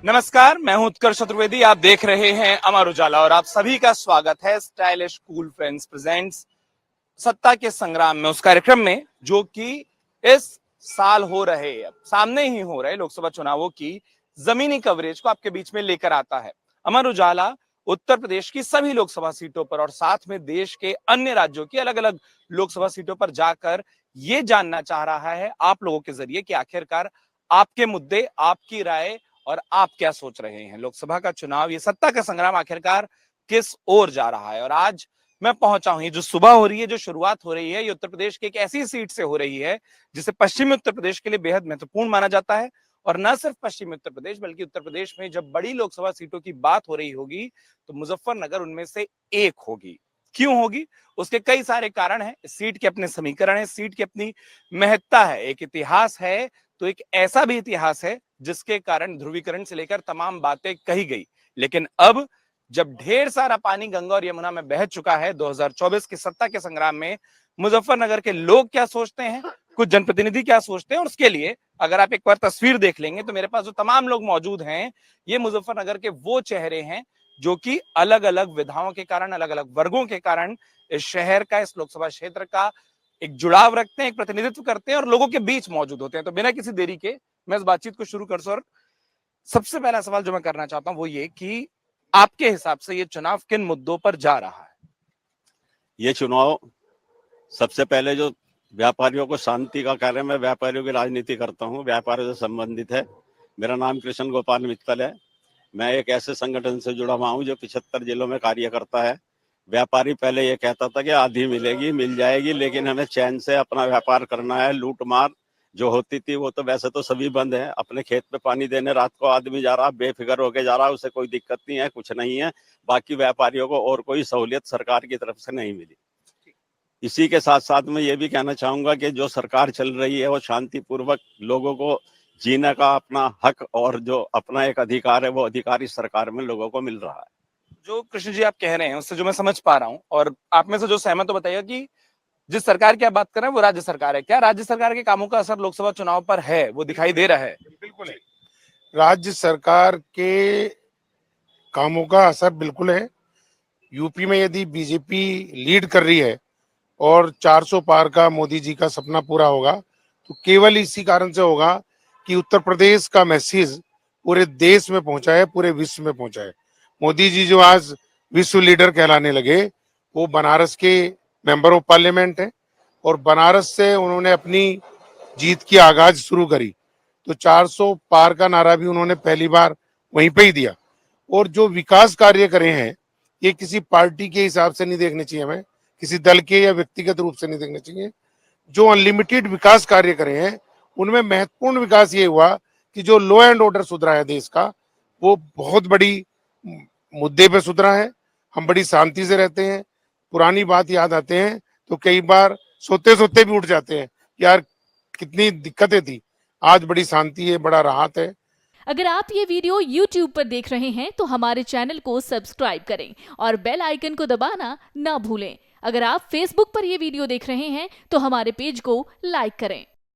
नमस्कार, मैं हूं उत्कर्ष चतुर्वेदी। आप देख रहे हैं अमर उजाला और आप सभी का स्वागत है स्टाइलिश कूल फ्रेंड्स प्रेजेंट्स सत्ता के संग्राम में, उस कार्यक्रम में जो कि इस साल हो रहे, सामने ही हो रहे लोकसभा चुनावों की जमीनी कवरेज को आपके बीच में लेकर आता है। अमर उजाला उत्तर प्रदेश की सभी लोकसभा सीटों पर और साथ में देश के अन्य राज्यों की अलग अलग लोकसभा सीटों पर जाकर ये जानना चाह रहा है आप लोगों के जरिए कि आखिरकार आपके मुद्दे, आपकी राय और आप क्या सोच रहे हैं। लोकसभा का चुनाव, ये सत्ता का संग्राम आखिरकार किस ओर जा रहा है। और आज मैं पहुंचा हूं, ये जो सुबह हो रही है, जो शुरुआत हो रही है, ये उत्तर प्रदेश की एक ऐसी सीट से हो रही है जिसे पश्चिमी उत्तर प्रदेश के लिए बेहद महत्वपूर्ण माना जाता है। और न सिर्फ पश्चिमी उत्तर प्रदेश बल्कि उत्तर प्रदेश में जब बड़ी लोकसभा सीटों की बात हो रही होगी तो मुजफ्फरनगर उनमें से एक होगी। क्यों होगी? उसके कई सारे कारण हैं। इस सीट के अपने समीकरण है, सीट की अपनी महत्ता है, एक इतिहास है, तो एक ऐसा भी इतिहास है जिसके कारण ध्रुवीकरण से लेकर तमाम बातें कही गई। लेकिन अब जब ढेर सारा पानी गंगा और यमुना में बह चुका है, 2024 की सत्ता के संग्राम में मुजफ्फरनगर के लोग क्या सोचते हैं, कुछ जनप्रतिनिधि क्या सोचते हैं, और उसके लिए अगर आप एक बार तस्वीर देख लेंगे तो मेरे पास जो तमाम लोग मौजूद हैं, ये मुजफ्फरनगर के वो चेहरे हैं जो कि अलग अलग विधाओं के कारण, अलग अलग वर्गों के कारण इस शहर का, इस लोकसभा क्षेत्र का एक जुड़ाव रखते हैं, एक प्रतिनिधित्व करते हैं और लोगों के बीच मौजूद होते हैं। तो बिना किसी देरी के मैं इस बातचीत को शुरू कर दूं और सबसे पहला सवाल जो मैं करना चाहता हूं वो ये कि आपके हिसाब से ये चुनाव किन मुद्दों पर जा रहा है? ये चुनाव सबसे पहले जो व्यापारियों को शांति का कार्य, मैं व्यापारियों की राजनीति करता हूँ, व्यापारियों से संबंधित है। मेरा नाम कृष्ण गोपाल मित्तल है। मैं एक ऐसे संगठन से जुड़ा हुआ हूँ जो 75 जिलों में कार्य करता है। व्यापारी पहले ये कहता था कि आधी मिलेगी, मिल जाएगी, लेकिन हमें चैन से अपना व्यापार करना है। लूट मार जो होती थी वो तो वैसे तो सभी बंद है। अपने खेत पे पानी देने रात को आदमी जा रहा, बेफिक्र होके जा रहा, उसे कोई दिक्कत नहीं है, कुछ नहीं है। बाकी व्यापारियों को और कोई सहूलियत सरकार की तरफ से नहीं मिली। इसी के साथ साथ मैं ये भी कहना चाहूंगा कि जो सरकार चल रही है वो शांतिपूर्वक लोगों को जीने का अपना हक और जो अपना एक अधिकार है वो अधिकार इस सरकार में लोगों को मिल रहा है। जो कृष्ण जी आप कह रहे हैं उससे जो मैं समझ पा रहा हूं, और आप में से जो सहमत हो बताइएगा कि जिस सरकार की आप बात कर रहे हैं वो राज्य सरकार है। क्या राज्य सरकार के कामों का असर लोकसभा चुनाव पर है, वो दिखाई दे रहा है? बिल्कुल है। राज्य सरकार के कामों का असर बिल्कुल है। यूपी में यदि बीजेपी लीड कर रही है और 400 पार का मोदी जी का सपना पूरा होगा तो केवल इसी कारण से होगा कि उत्तर प्रदेश का मैसेज पूरे देश में पहुंचा है, पूरे विश्व में पहुंचा है। मोदी जी जो आज विश्व लीडर कहलाने लगे वो बनारस के मेंबर ऑफ पार्लियामेंट है और बनारस से उन्होंने अपनी जीत की आगाज शुरू करी। तो 400 पार का नारा भी उन्होंने पहली बार वहीं पे ही दिया। और जो विकास कार्य करे हैं ये किसी पार्टी के हिसाब से नहीं देखने चाहिए, हमें किसी दल के या व्यक्तिगत रूप से नहीं देखने चाहिए। जो अनलिमिटेड विकास कार्य करे हैं उनमें महत्वपूर्ण विकास ये हुआ कि जो लॉ एंड ऑर्डर सुधरा है देश का, वो बहुत बड़ी मुद्दे पे सुधरा है। हम बड़ी शांति से रहते हैं। पुरानी बात याद आते हैं तो कई बार सोते सोते भी उठ जाते हैं, यार कितनी दिक्कतें थी, आज बड़ी शांति है, बड़ा राहत है। अगर आप ये वीडियो YouTube पर देख रहे हैं तो हमारे चैनल को सब्सक्राइब करें और बेल आइकन को दबाना ना भूलें। अगर आप Facebook पर ये वीडियो देख रहे हैं तो हमारे पेज को लाइक करें।